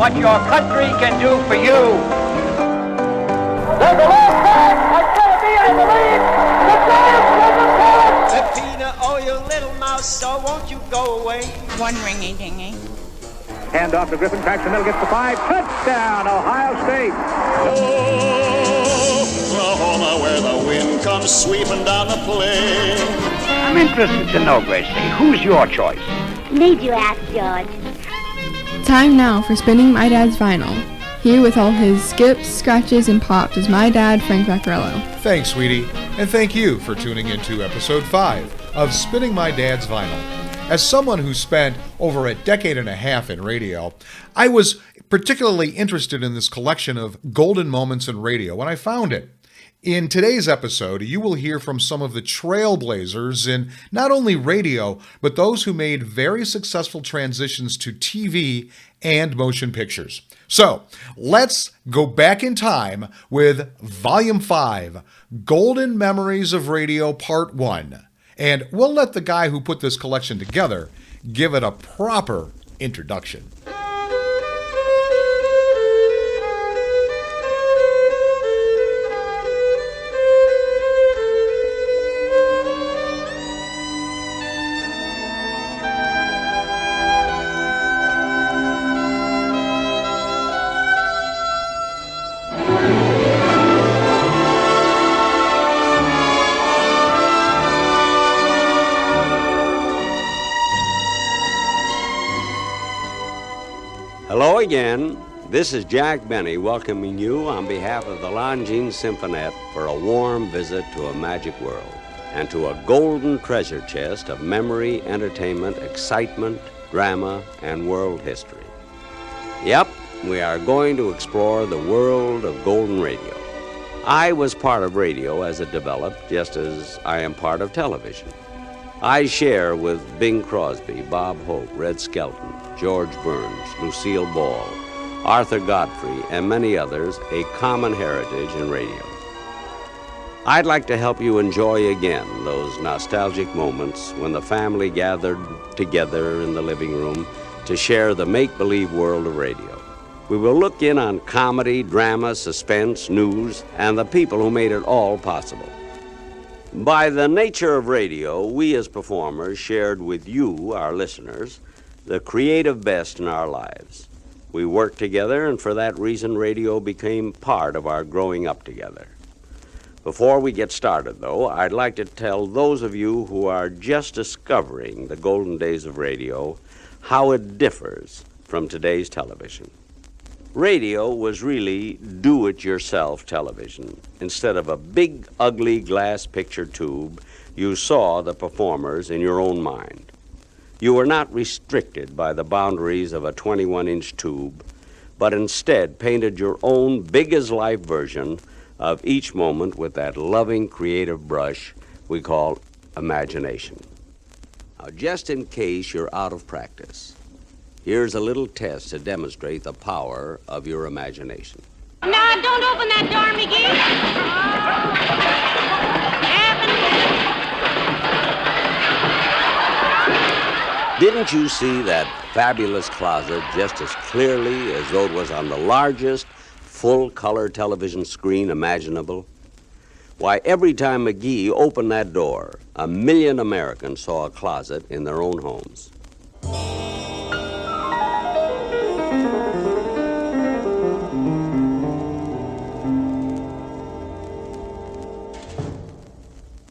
what your country can do for you. There's a left back. It's going to be, I believe, the Bears with the Peppina, oh, you little mouse, so won't you go away? One ringy-dingy. Hand off to Griffin, cracks the middle, gets the 5. Touchdown, Ohio State. Oklahoma, where the wind comes sweeping down the plain. I'm interested to know, Gracie, who's your choice? Need you ask, George? Time now for spinning my dad's vinyl. Here with all his skips, scratches, and pops is my dad, Frank Vaccarello. Thanks, sweetie, and thank you for tuning into episode 5 of Spinning My Dad's Vinyl. As someone who spent over a decade and a half in radio, I was particularly interested in this collection of golden moments in radio when I found it. In today's episode, you will hear from some of the trailblazers in not only radio, but those who made very successful transitions to TV and motion pictures. So, let's go back in time with Volume 5, Golden Memories of Radio Part 1. And we'll let the guy who put this collection together give it a proper introduction. Hello again. This is Jack Benny welcoming you on behalf of the Longines Symphonette for a warm visit to a magic world and to a golden treasure chest of memory, entertainment, excitement, drama, and world history. Yep, we are going to explore the world of golden radio. I was part of radio as it developed, just as I am part of television. I share with Bing Crosby, Bob Hope, Red Skelton, George Burns, Lucille Ball, Arthur Godfrey, and many others a common heritage in radio. I'd like to help you enjoy again those nostalgic moments when the family gathered together in the living room to share the make-believe world of radio. We will look in on comedy, drama, suspense, news, and the people who made it all possible. By the nature of radio, we as performers shared with you, our listeners, the creative best in our lives. We worked together, and for that reason, radio became part of our growing up together. Before we get started, though, I'd like to tell those of you who are just discovering the golden days of radio how it differs from today's television. Radio was really do-it-yourself television. Instead of a big, ugly glass picture tube, you saw the performers in your own mind. You were not restricted by the boundaries of a 21-inch tube, but instead painted your own big-as-life version of each moment with that loving, creative brush we call imagination. Now, just in case you're out of practice, here's a little test to demonstrate the power of your imagination. Now, don't open that door, Didn't you see that fabulous closet just as clearly as though it was on the largest full-color television screen imaginable? Why, every time McGee opened that door, 1 million Americans saw a closet in their own homes.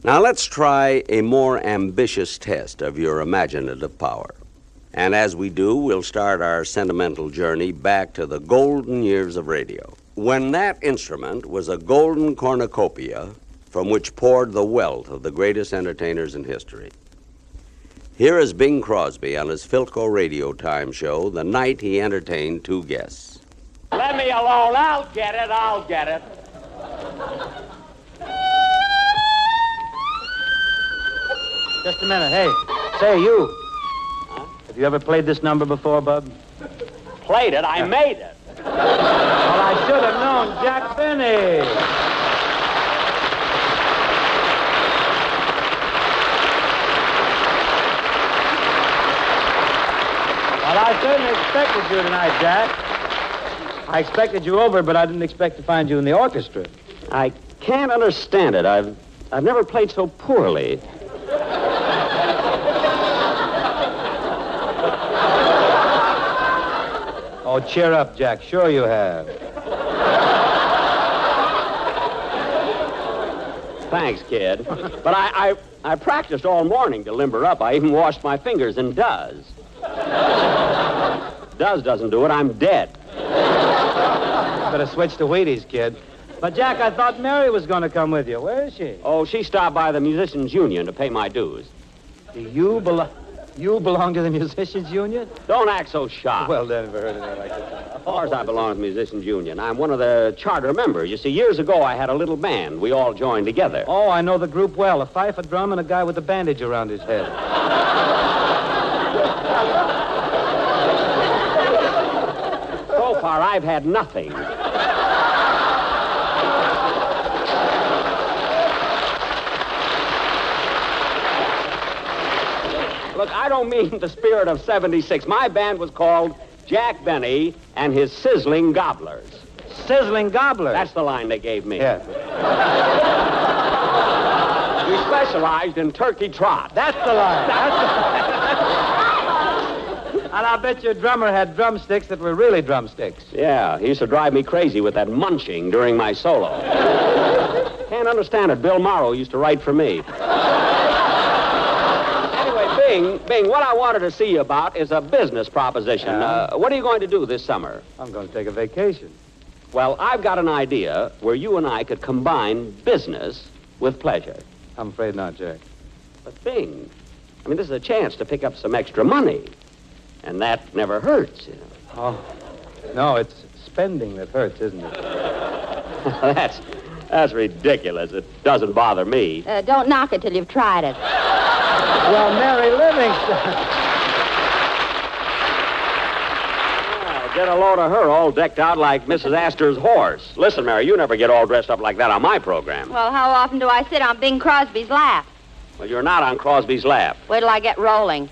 Now let's try a more ambitious test of your imaginative power. And as we do, we'll start our sentimental journey back to the golden years of radio, when that instrument was a golden cornucopia from which poured the wealth of the greatest entertainers in history. Here is Bing Crosby on his Philco Radio Time show the night he entertained 2 guests. Let me alone. I'll get it. Just a minute. Hey, say, you. Huh? Have you ever played this number before, Bub? Played it? I made it. Well, I should have known. Jack Benny. Well, I certainly expected you tonight, Jack. I expected you over, but I didn't expect to find you in the orchestra. I can't understand it. I've never played so poorly. Oh, cheer up, Jack. Sure you have. Thanks, kid. But I practiced all morning to limber up. I even washed my fingers in Does. Does doesn't do it. I'm dead. Better switch to Wheaties, kid. But, Jack, I thought Mary was going to come with you. Where is she? Oh, she stopped by the Musicians' Union to pay my dues. Do you belong to the Musicians' Union? Don't act so shy. Well, never heard of that like that. Of course I belong to the Musicians' Union. I'm one of the charter members. You see, years ago I had a little band. We all joined together. Oh, I know the group well. A fife, a drum, and a guy with a bandage around his head. So far, I've had nothing. Look, I don't mean the spirit of 76. My band was called Jack Benny and his Sizzling Gobblers. Sizzling Gobblers? That's the line they gave me. Yes. We specialized in turkey trot. That's the line. And I bet your drummer had drumsticks that were really drumsticks. Yeah, he used to drive me crazy with that munching during my solo. Can't understand it. Bill Morrow used to write for me. Bing, what I wanted to see you about is a business proposition. What are you going to do this summer? I'm going to take a vacation. Well, I've got an idea where you and I could combine business with pleasure. I'm afraid not, Jack. But Bing, I mean, this is a chance to pick up some extra money. And that never hurts, you know. Oh, no, it's spending that hurts, isn't it? That's ridiculous. It doesn't bother me. Don't knock it till you've tried it. Well, Mary Livingston. Get a load of her all decked out like Mrs. Astor's horse. Listen, Mary, you never get all dressed up like that on my program. Well, how often do I sit on Bing Crosby's lap? Well, you're not on Crosby's lap. Wait till I get rolling.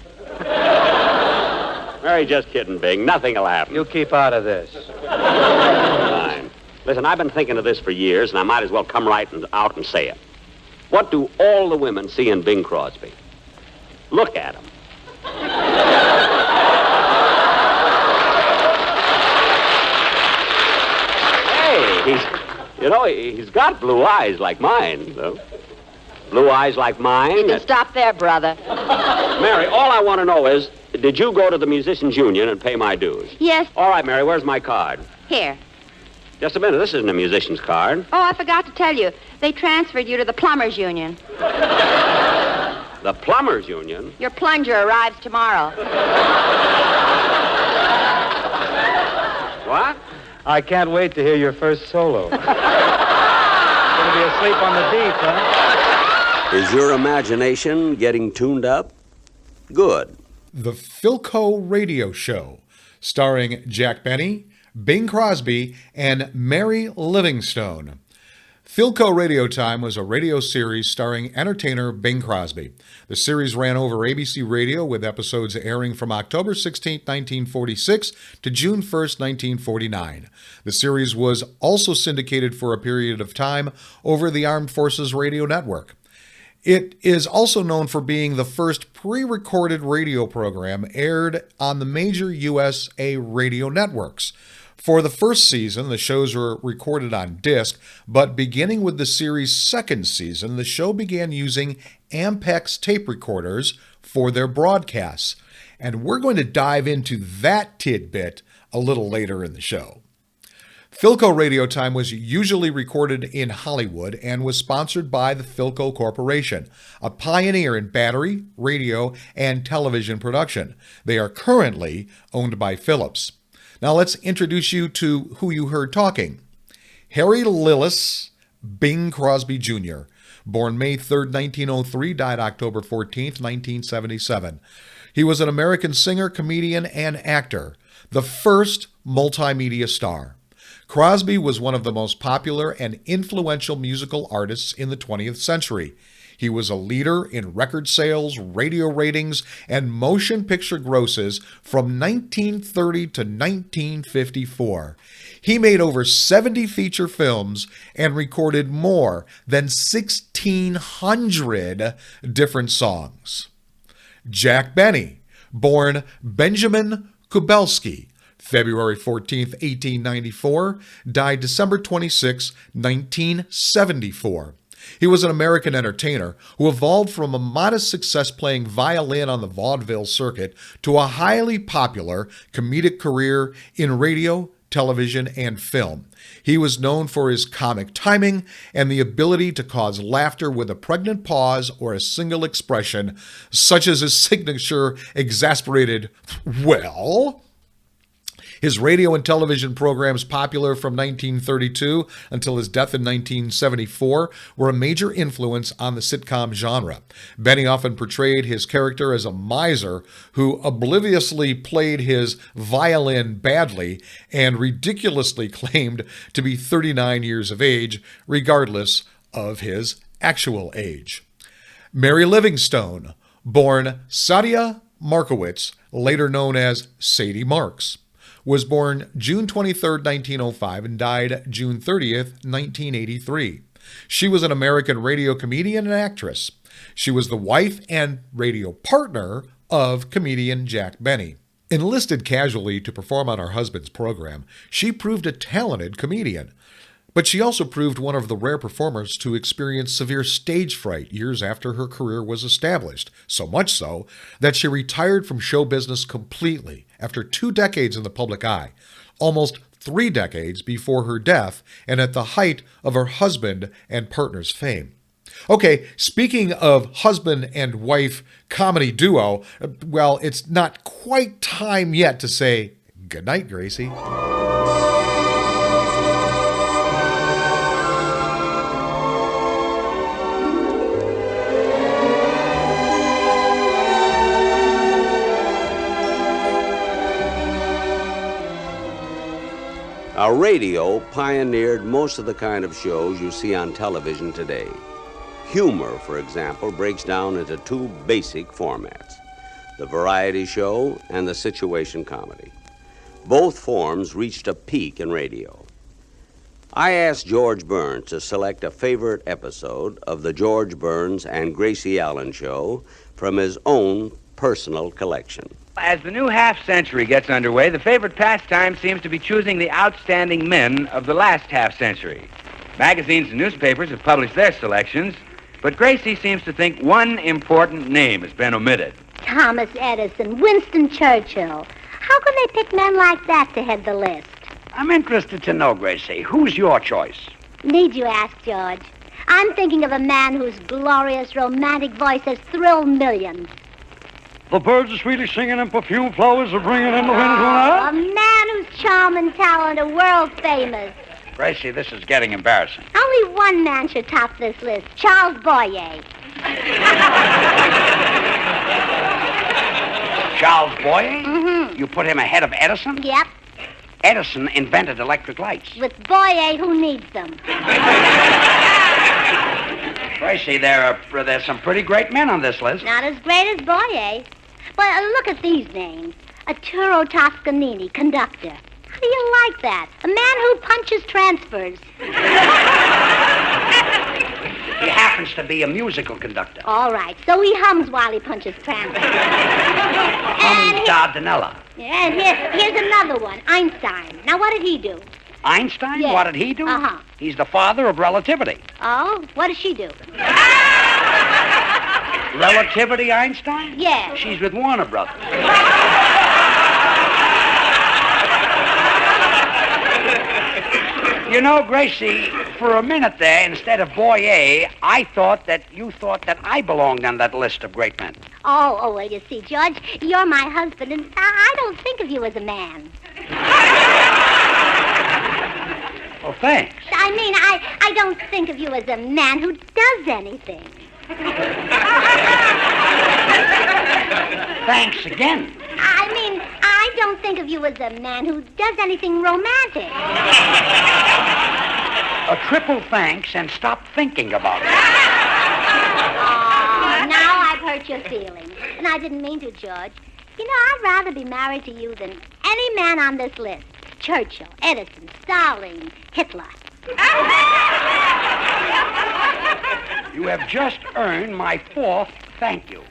Mary, just kidding, Bing. Nothing will happen. You keep out of this. Fine. Listen, I've been thinking of this for years, and I might as well come right out and say it. What do all the women see in Bing Crosby? Look at him. Hey, he's got blue eyes like mine, though. Blue eyes like mine. You can stop there, brother. Mary, all I want to know is, did you go to the Musicians' Union and pay my dues? Yes. All right, Mary, where's my card? Here. Just a minute, this isn't a musician's card. Oh, I forgot to tell you. They transferred you to the Plumbers' Union. The Plumbers' Union? Your plunger arrives tomorrow. What? I can't wait to hear your first solo. Gonna be asleep on the beach, huh? Is your imagination getting tuned up? Good. The Philco Radio Show, starring Jack Benny, Bing Crosby, and Mary Livingstone. Philco Radio Time was a radio series starring entertainer Bing Crosby. The series ran over ABC Radio with episodes airing from October 16, 1946 to June 1, 1949. The series was also syndicated for a period of time over the Armed Forces Radio Network. It is also known for being the first pre-recorded radio program aired on the major USA radio networks. For the first season, the shows were recorded on disc, but beginning with the series' second season, the show began using Ampex tape recorders for their broadcasts. And we're going to dive into that tidbit a little later in the show. Philco Radio Time was usually recorded in Hollywood and was sponsored by the Philco Corporation, a pioneer in battery, radio, and television production. They are currently owned by Philips. Now let's introduce you to who you heard talking. Harry Lillis Bing Crosby Jr., born May 3, 1903, died October 14, 1977. He was an American singer, comedian, and actor, the first multimedia star. Crosby was one of the most popular and influential musical artists in the 20th century. He was a leader in record sales, radio ratings, and motion picture grosses from 1930 to 1954. He made over 70 feature films and recorded more than 1,600 different songs. Jack Benny, born Benjamin Kubelski, February 14, 1894, died December 26, 1974. He was an American entertainer who evolved from a modest success playing violin on the vaudeville circuit to a highly popular comedic career in radio, television, and film. He was known for his comic timing and the ability to cause laughter with a pregnant pause or a single expression, such as his signature exasperated, "Well?" His radio and television programs, popular from 1932 until his death in 1974, were a major influence on the sitcom genre. Benny often portrayed his character as a miser who obliviously played his violin badly and ridiculously claimed to be 39 years of age, regardless of his actual age. Mary Livingstone, born Sadia Markowitz, later known as Sadie Marks, was born June 23, 1905, and died June 30th, 1983. She was an American radio comedian and actress. She was the wife and radio partner of comedian Jack Benny. Enlisted casually to perform on her husband's program, she proved a talented comedian. But she also proved one of the rare performers to experience severe stage fright years after her career was established, so much so that she retired from show business completely after 2 decades in the public eye, almost 3 decades before her death and at the height of her husband and partner's fame. Okay, speaking of husband and wife comedy duo, well, it's not quite time yet to say goodnight, Gracie. Our radio pioneered most of the kind of shows you see on television today. Humor, for example, breaks down into 2 basic formats: the variety show and the situation comedy. Both forms reached a peak in radio. I asked George Burns to select a favorite episode of the George Burns and Gracie Allen show from his own personal collection. As the new half-century gets underway, the favorite pastime seems to be choosing the outstanding men of the last half-century. Magazines and newspapers have published their selections, but Gracie seems to think one important name has been omitted. Thomas Edison, Winston Churchill. How can they pick men like that to head the list? I'm interested to know, Gracie, who's your choice? Need you ask, George? I'm thinking of a man whose glorious romantic voice has thrilled millions. The birds are sweetly singing and perfume flowers are bringing in the wind tonight. A man whose charm and talent are world famous. Gracie, this is getting embarrassing. Only one man should top this list, Charles Boyer. Charles Boyer? Mm-hmm. You put him ahead of Edison? Yep. Edison invented electric lights. With Boyer, who needs them? Gracie, there's some pretty great men on this list. Not as great as Boyer. But look at these names. Arturo Toscanini, conductor. How do you like that? A man who punches transfers. He happens to be a musical conductor. All right, so he hums while he punches transfers. Hums Dardanella. And here's another one, Einstein. Now, what did he do? Einstein? Yes. What did he do? Uh-huh. He's the father of relativity. Oh, what does she do? Relativity, Einstein? Yeah. She's with Warner Brothers. You know, Gracie, for a minute there, instead of Boyer, I thought that you thought that I belonged on that list of great men. Oh, well, you see, George, you're my husband, and I don't think of you as a man. Well, thanks. I mean, I don't think of you as a man who does anything. Thanks again. I mean, I don't think of you as a man who does anything romantic. A triple thanks and stop thinking about it. Oh, hurt your feelings. And I didn't mean to, George. You know, I'd rather be married to you than any man on this list. Churchill, Edison, Stalin, Hitler. You have just earned my 4th thank you.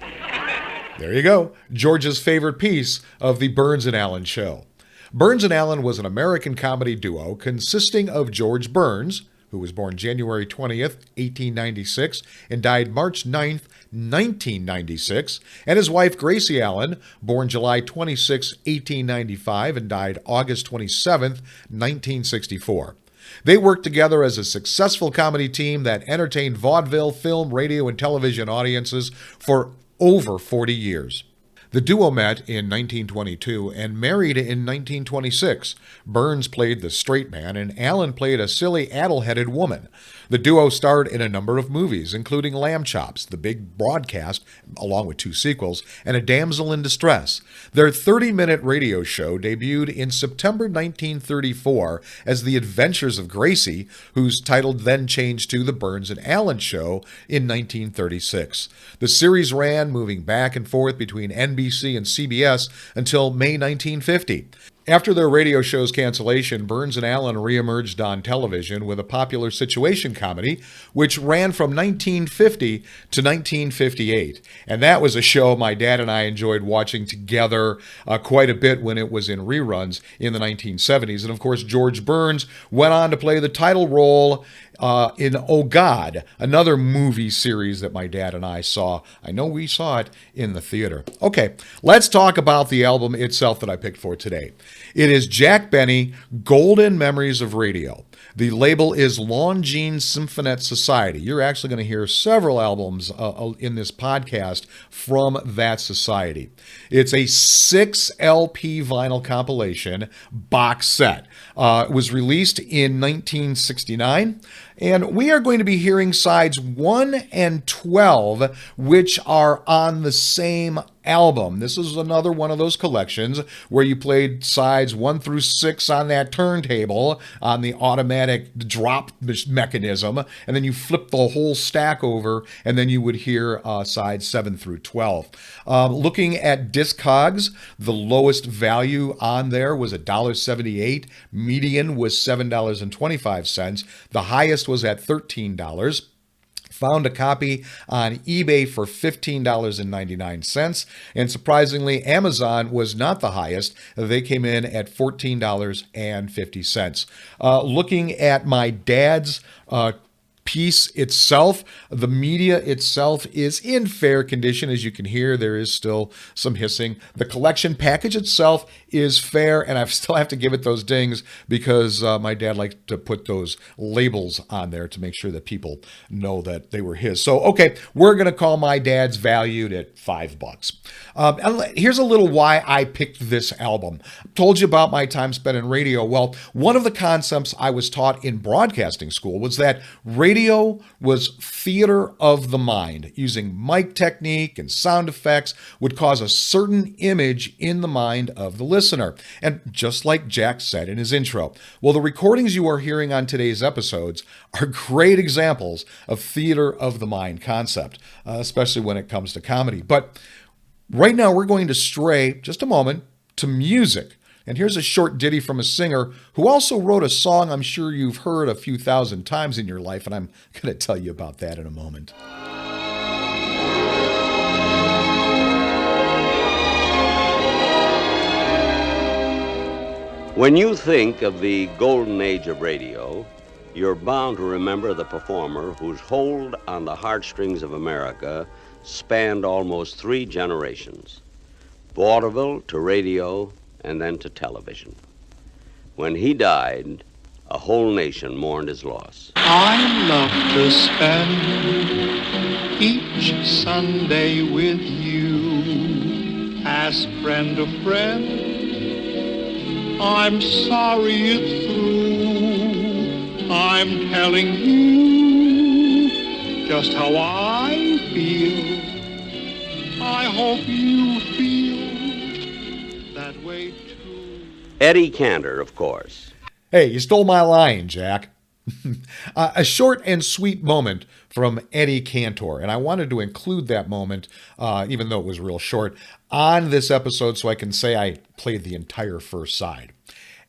There you go. George's favorite piece of the Burns and Allen show. Burns and Allen was an American comedy duo consisting of George Burns, who was born January 20th, 1896, and died March 9th, 1996, and his wife Gracie Allen, born July 26, 1895, and died August 27th, 1964. They worked together as a successful comedy team that entertained vaudeville, film, radio, and television audiences for over 40 years. The duo met in 1922 and married in 1926. Burns played the straight man and Allen played a silly, addle-headed woman. The duo starred in a number of movies, including Lamb Chops, The Big Broadcast, along with 2 sequels, and A Damsel in Distress. Their 30-minute radio show debuted in September 1934 as The Adventures of Gracie, whose title then changed to The Burns and Allen Show in 1936. The series ran, moving back and forth between NBC and CBS until May 1950. After their radio show's cancellation, Burns and Allen reemerged on television with a popular situation comedy, which ran from 1950 to 1958. And that was a show my dad and I enjoyed watching together quite a bit when it was in reruns in the 1970s. And of course, George Burns went on to play the title role in Oh God, another movie series that my dad and I saw. I know we saw it in the theater. Okay, let's talk about the album itself that I picked for today. It is Jack Benny, Golden Memories of Radio. The label is Longines Symphonette Society. You're actually going to hear several albums in this podcast from that society. It's a 6 LP vinyl compilation box set. It was released in 1969. And we are going to be hearing sides 1 and 12, which are on the same album. This is another one of those collections where you played sides 1 through 6 on that turntable, on the automatic drop mechanism, and then you flip the whole stack over, and then you would hear sides 7 through 12. Looking at Discogs, the lowest value on there was $1.78. Median was $7.25. The highest was at $13. Found a copy on eBay for $15.99. And surprisingly, Amazon was not the highest. They came in at $14.50. Looking at my dad's piece itself, the media itself is in fair condition. As you can hear, there is still some hissing. The collection package itself is fair, and I still have to give it those dings because my dad liked to put those labels on there to make sure that people know that they were his. So, okay, we're going to call my dad's valued at $5. Here's a little why I picked this album. I told you about my time spent in radio. Well, one of the concepts I was taught in broadcasting school was that radio was theater of the mind. Using mic technique and sound effects would cause a certain image in the mind of the listener. And just like Jack said in his intro, well, the recordings you are hearing on today's episodes are great examples of theater of the mind concept, especially when it comes to comedy. But right now we're going to stray just a moment to music. And here's a short ditty from a singer who also wrote a song I'm sure you've heard a few thousand times in your life, and I'm going to tell you about that in a moment. When you think of the golden age of radio, you're bound to remember the performer whose hold on the heartstrings of America spanned almost 3 generations. Vaudeville to radio, and then to television. When he died, a whole nation mourned his loss. I love to spend each Sunday with you as friend to friend. I'm sorry it's through. I'm telling you just how I feel. I hope you feel that way too. Eddie Cantor, of course. Hey, you stole my line, Jack. A short and sweet moment from Eddie Cantor, and I wanted to include that moment, even though it was real short, on this episode so I can say I played the entire first side.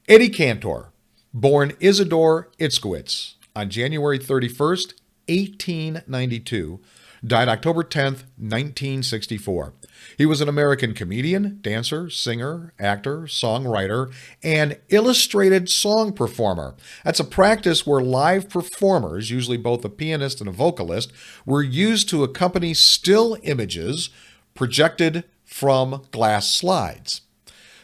Eddie Cantor, born Isidore Itzkowitz on January 31st, 1892, died October 10th, 1964. He was an American comedian, dancer, singer, actor, songwriter, and illustrated song performer. That's a practice where live performers, usually both a pianist and a vocalist, were used to accompany still images projected from glass slides.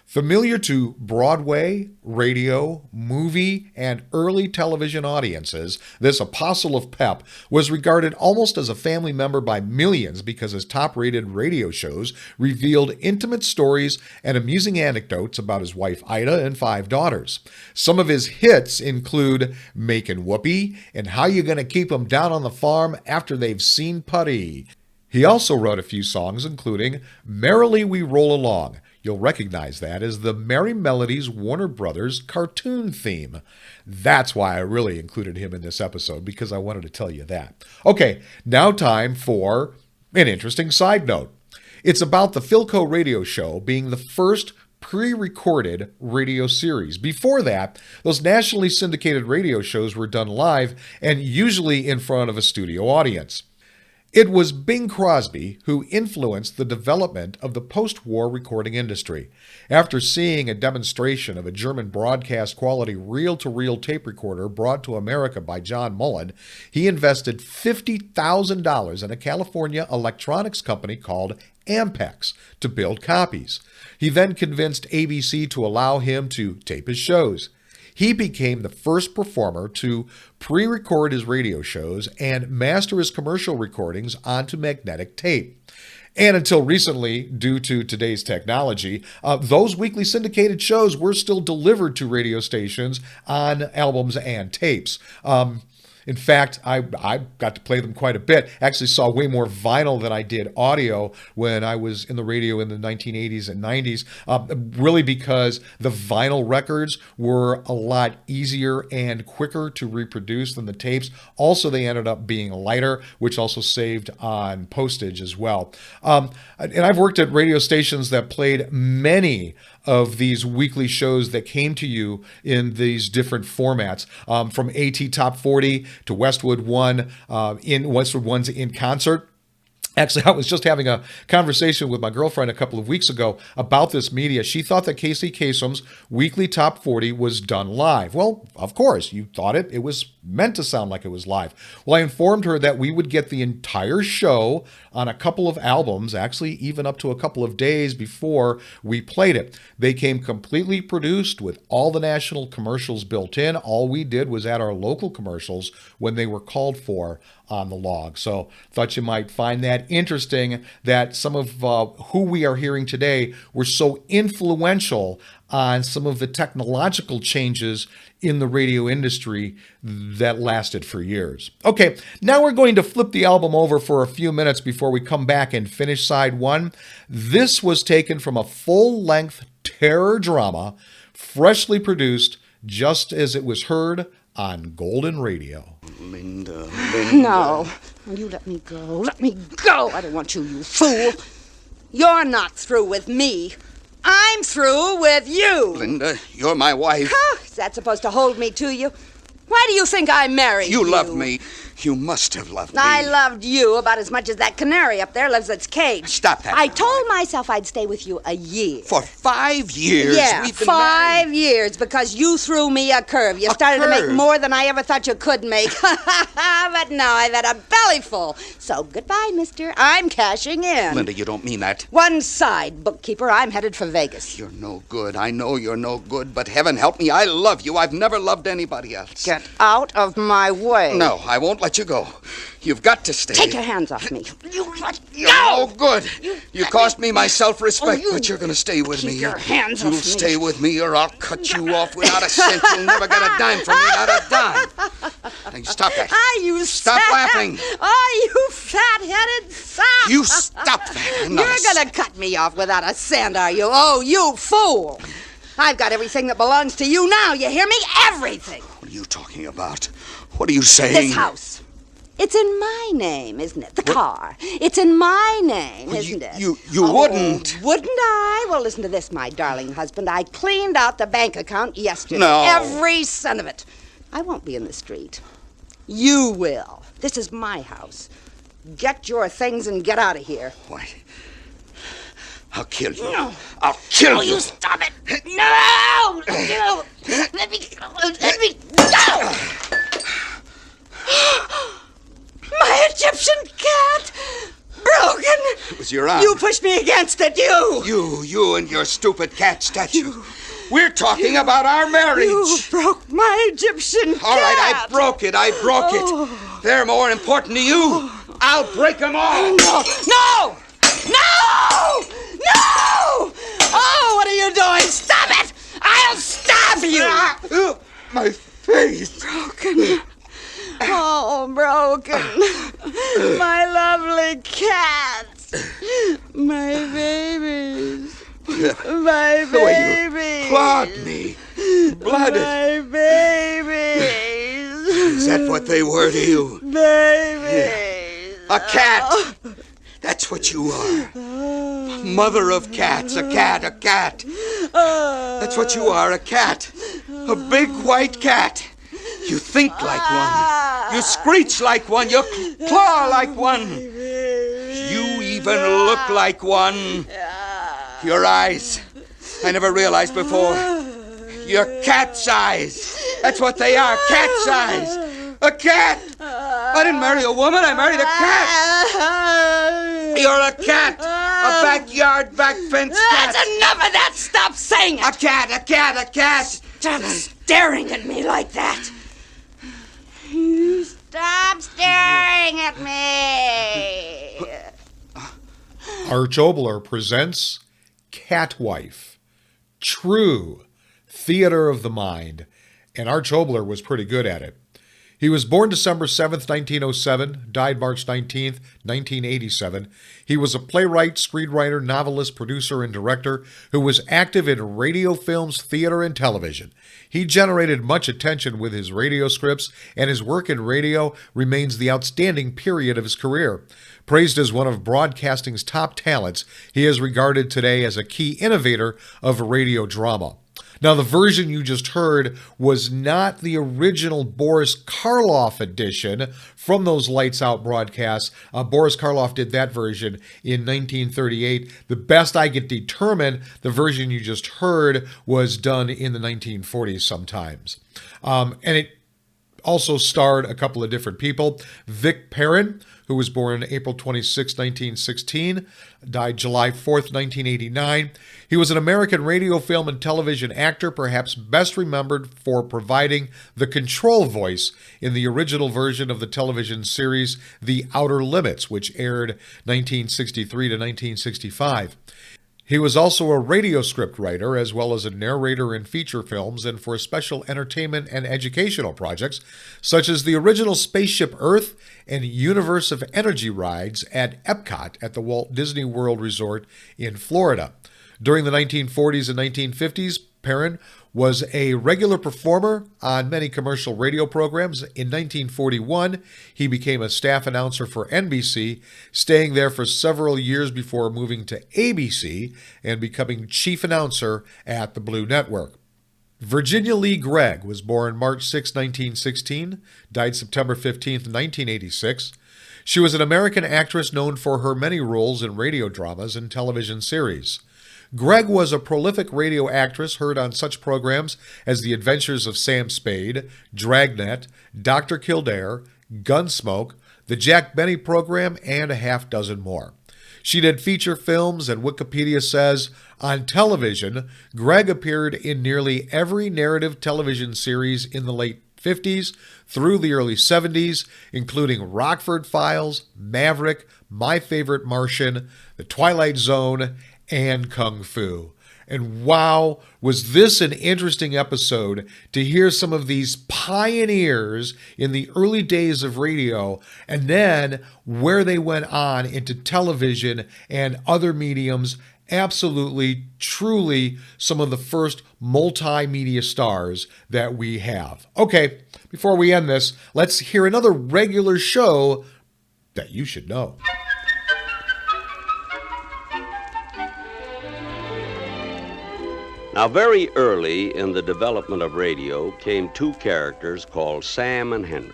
Familiar to Broadway, radio, movie, and early television audiences, this apostle of pep was regarded almost as a family member by millions because his top-rated radio shows revealed intimate stories and amusing anecdotes about his wife Ida and 5 daughters. Some of his hits include Makin' Whoopee and How You Gonna Keep 'Em Down on the Farm After They've Seen Putty. He also wrote a few songs, including Merrily We Roll Along. You'll recognize that as the Merry Melodies Warner Brothers cartoon theme. That's why I really included him in this episode, because I wanted to tell you that. Okay, now time for an interesting side note. It's about the Philco radio show being the first pre-recorded radio series. Before that, those nationally syndicated radio shows were done live and usually in front of a studio audience. It was Bing Crosby who influenced the development of the post-war recording industry. After seeing a demonstration of a German broadcast quality reel-to-reel tape recorder brought to America by John Mullen, he invested $50,000 in a California electronics company called Ampex to build copies. He then convinced ABC to allow him to tape his shows. He became the first performer to pre-record his radio shows and master his commercial recordings onto magnetic tape. And until recently, due to today's technology, those weekly syndicated shows were still delivered to radio stations on albums and tapes. In fact, I got to play them quite a bit. Actually saw way more vinyl than I did audio when I was in the radio in the 1980s and 90s, really because the vinyl records were a lot easier and quicker to reproduce than the tapes. Also, they ended up being lighter, which also saved on postage as well. And I've worked at radio stations that played many of these weekly shows that came to you in these different formats, from AT Top 40 to Westwood One, Westwood One's in concert. Actually, I was just having a conversation with my girlfriend a couple of weeks ago about this media. She thought that Casey Kasem's weekly Top 40 was done live. Well, of course, you thought it. It was meant to sound like it was live. Well, I informed her that we would get the entire show on a couple of albums, actually even up to a couple of days before we played it. They came completely produced with all the national commercials built in. All we did was add our local commercials when they were called for on the log. So thought you might find that interesting that some of who we are hearing today were so influential on some of the technological changes in the radio industry that lasted for years. Okay, now we're going to flip the album over for a few minutes before we come back and finish side one. This was taken from a full-length terror drama, freshly produced just as it was heard on Golden Radio. Linda. No. You let me go. Let me go. I don't want you, you fool. You're not through with me. I'm through with you. Linda, you're my wife. Huh? Is that supposed to hold me to you? Why do you think I married you? You loved me. You must have loved me. I loved you about as much as that canary up there loves its cage. Stop that. I told myself I'd stay with you a year. For 5 years? Yeah, We've been 5 years, because you threw me a curve. You started to make more than I ever thought you could make. But now I've had a belly full. So goodbye, mister. I'm cashing in. Linda, you don't mean that. One side, bookkeeper. I'm headed for Vegas. You're no good. I know you're no good, but heaven help me, I love you. I've never loved anybody else. Get out of my way. No, I won't let you go. You've got to stay. Take your hands off me. You're no good. You cost me my self-respect, but you're going to stay with me. Keep your hands off me. You'll stay with me, or I'll cut you off without a cent. You'll never get a dime from me, not a dime. Now, stop that. Stop laughing. You fat-headed sap. You stop that. You're going to cut me off without a cent, are you? Oh, you fool. I've got everything that belongs to you now. You hear me? Everything. What are you talking about? What are you saying? This house. It's in my name, isn't it? The car. It's in my name, isn't it? You wouldn't. Wouldn't I? Well, listen to this, my darling husband. I cleaned out the bank account yesterday. No. Every cent of it. I won't be in the street. You will. This is my house. Get your things and get out of here. Why? I'll kill you. No. I'll kill you. You stop it. No! No! Let me go. Let me go! My Egyptian cat! Broken! It was your aunt. You pushed me against it, you! You and your stupid cat statue. We're talking about our marriage. You broke my Egyptian cat. All right, I broke it. it. They're more important to you. I'll break them all. No! No! No! No! Oh, what are you doing? Stop it! I'll stab you! My face. Broken. Oh, broken. My lovely cats. My babies. My babies. The way you clawed me. Blooded. My babies. Is that what they were to you? Babies. A cat. That's what you are. Mother of cats. A cat. That's what you are, a cat. A big white cat. You think like one. You screech like one. You claw like one. You even look like one. Your eyes. I never realized before. Your cat's eyes. That's what they are, cat's eyes. A cat. I didn't marry a woman. I married a cat. You're a cat. A backyard, back fence cat. That's enough of that. Stop saying it. A cat. Stop staring at me like that. Stop staring at me. Arch Oboler presents Catwife. True theater of the mind. And Arch Oboler was pretty good at it. He was born December 7th, 1907, died March 19th, 1987. He was a playwright, screenwriter, novelist, producer, and director who was active in radio, films, theater, and television. He generated much attention with his radio scripts, and his work in radio remains the outstanding period of his career. Praised as one of broadcasting's top talents, he is regarded today as a key innovator of radio drama. Now, the version you just heard was not the original Boris Karloff edition from those Lights Out broadcasts. Boris Karloff did that version in 1938. The best I could determine, the version you just heard was done in the 1940s sometimes. And it also starred a couple of different people. Vic Perrin, who was born April 26, 1916, died July 4th, 1989. He was an American radio, film, and television actor, perhaps best remembered for providing the control voice in the original version of the television series The Outer Limits, which aired 1963 to 1965. He was also a radio script writer, as well as a narrator in feature films and for special entertainment and educational projects, such as the original Spaceship Earth and Universe of Energy rides at Epcot at the Walt Disney World Resort in Florida. During the 1940s and 1950s, Perrin was a regular performer on many commercial radio programs. In 1941, he became a staff announcer for NBC, staying there for several years before moving to ABC and becoming chief announcer at the Blue Network. Virginia Lee Gregg was born March 6, 1916, died September 15, 1986. She was an American actress known for her many roles in radio dramas and television series. Gregg was a prolific radio actress heard on such programs as The Adventures of Sam Spade, Dragnet, Dr. Kildare, Gunsmoke, The Jack Benny Program, and a half dozen more. She did feature films, and Wikipedia says, on television, Gregg appeared in nearly every narrative television series in the late 50s through the early 70s, including Rockford Files, Maverick, My Favorite Martian, The Twilight Zone, and Kung Fu. And wow, was this an interesting episode to hear some of these pioneers in the early days of radio and then where they went on into television and other mediums absolutely, truly some of the first multimedia stars that we have. Okay, before we end this, let's hear another regular show that you should know. Now, very early in the development of radio came two characters called Sam and Henry.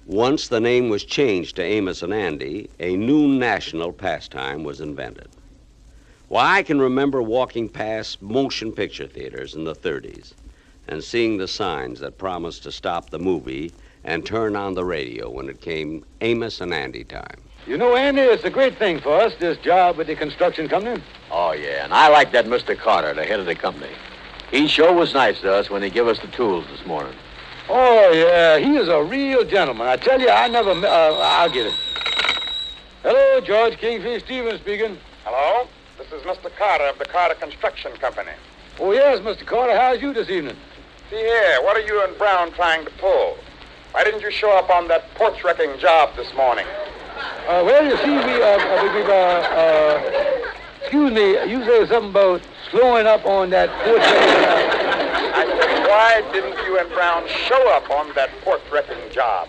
Once the name was changed to Amos and Andy, a new national pastime was invented. Why, I can remember walking past motion picture theaters in the 30s and seeing the signs that promised to stop the movie and turn on the radio when it came Amos and Andy time. You know, Andy, it's a great thing for us, this job with the construction company. Oh, yeah, and I like that Mr. Carter, the head of the company. He sure was nice to us when he gave us the tools this morning. Oh, yeah, he is a real gentleman. I tell you, I'll get it. Hello, George Kingfish Stevens speaking. Hello, this is Mr. Carter of the Carter Construction Company. Oh, yes, Mr. Carter, how's you this evening? See here, what are you and Brown trying to pull? Why didn't you show up on that porch wrecking job this morning? Well, you see, excuse me, you said something about slowing up on that porch wrecking job. I said, why didn't you and Brown show up on that porch wrecking job?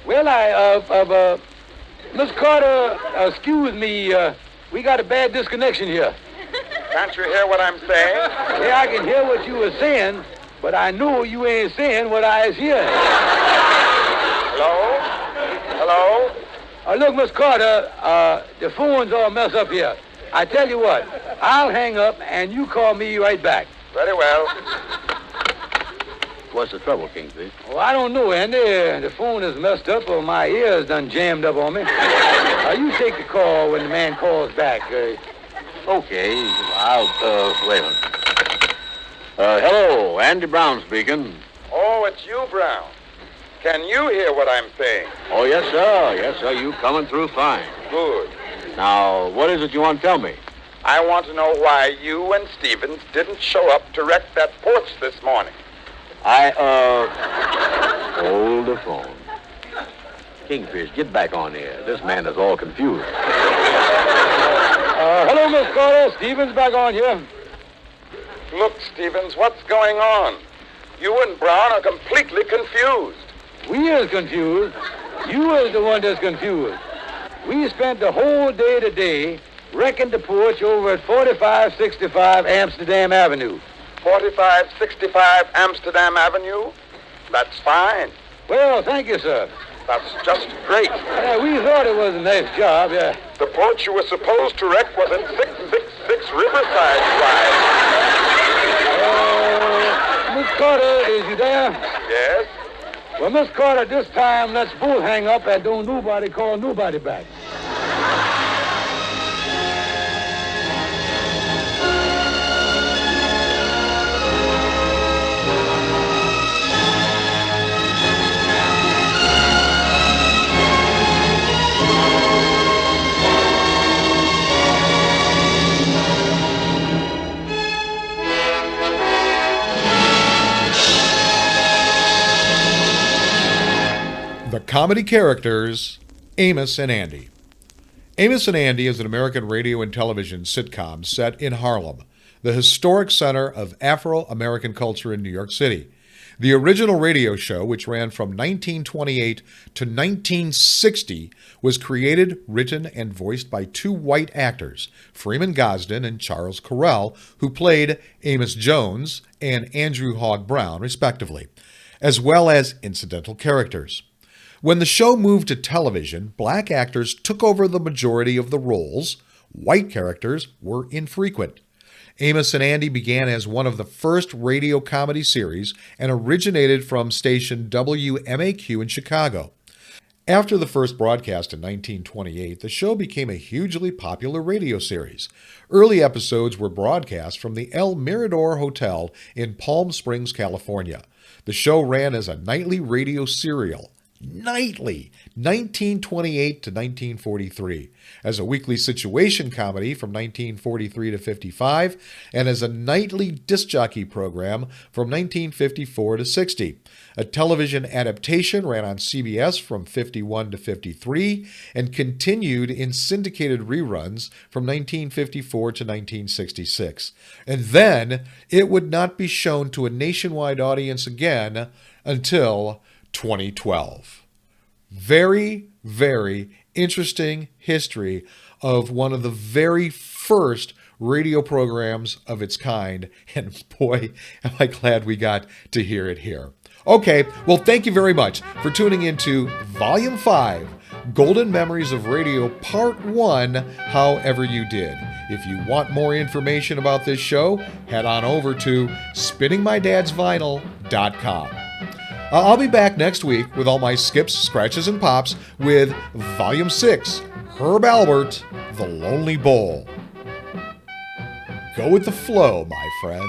Well, Miss Carter, excuse me, we got a bad disconnection here. Can't you hear what I'm saying? Yeah, I can hear what you were saying, but I know you ain't saying what I was hearing. Hello? Hello? Look, Miss Carter, the phone's all messed up here. I tell you what, I'll hang up and you call me right back. Very well. What's the trouble, Kingfish? Oh, I don't know, Andy. The phone is messed up or my ears done jammed up on me. You take the call when the man calls back. Okay, I'll, wait a minute. Hello, Andy Brown speaking. Oh, it's you, Brown. Can you hear what I'm saying? Oh, yes, sir. Yes, sir. You coming through fine. Good. Now, what is it you want to tell me? I want to know why you and Stevens didn't show up to wreck that porch this morning. Hold the phone. Kingfish, get back on here. This man is all confused. Hello, Miss Carter. Stevens back on here. Look, Stevens, what's going on? You and Brown are completely confused. We is confused. You is the one that's confused. We spent the whole day today wrecking the porch over at 4565 Amsterdam Avenue. 4565 Amsterdam Avenue? That's fine. Well, thank you, sir. That's just great. Yeah, we thought it was a nice job, yeah. The porch you were supposed to wreck was at 666 Riverside Drive. Miss Carter, is you there? Yes? Well, Miss Carter, this time let's both hang up and don't nobody call nobody back. The comedy characters, Amos and Andy. Amos and Andy is an American radio and television sitcom set in Harlem, the historic center of Afro-American culture in New York City. The original radio show, which ran from 1928 to 1960, was created, written, and voiced by two white actors, Freeman Gosden and Charles Correll, who played Amos Jones and Andrew Hogg Brown, respectively, as well as incidental characters. When the show moved to television, black actors took over the majority of the roles. White characters were infrequent. Amos and Andy began as one of the first radio comedy series and originated from station WMAQ in Chicago. After the first broadcast in 1928, the show became a hugely popular radio series. Early episodes were broadcast from the El Mirador Hotel in Palm Springs, California. The show ran as a nightly radio serial Nightly, 1928 to 1943, as a weekly situation comedy from 1943 to 55, and as a nightly disc jockey program from 1954 to 60. A television adaptation ran on CBS from 51 to 53 and continued in syndicated reruns from 1954 to 1966. And then it would not be shown to a nationwide audience again until 2012. Very, very interesting history of one of the very first radio programs of its kind. And boy, am I glad we got to hear it here. Okay, well, thank you very much for tuning into Volume 5, Golden Memories of Radio Part 1, However You Did. If you want more information about this show, head on over to spinningmydadsvinyl.com. I'll be back next week with all my skips, scratches, and pops with Volume 6, Herb Albert, The Lonely Bowl. Go with the flow, my friends.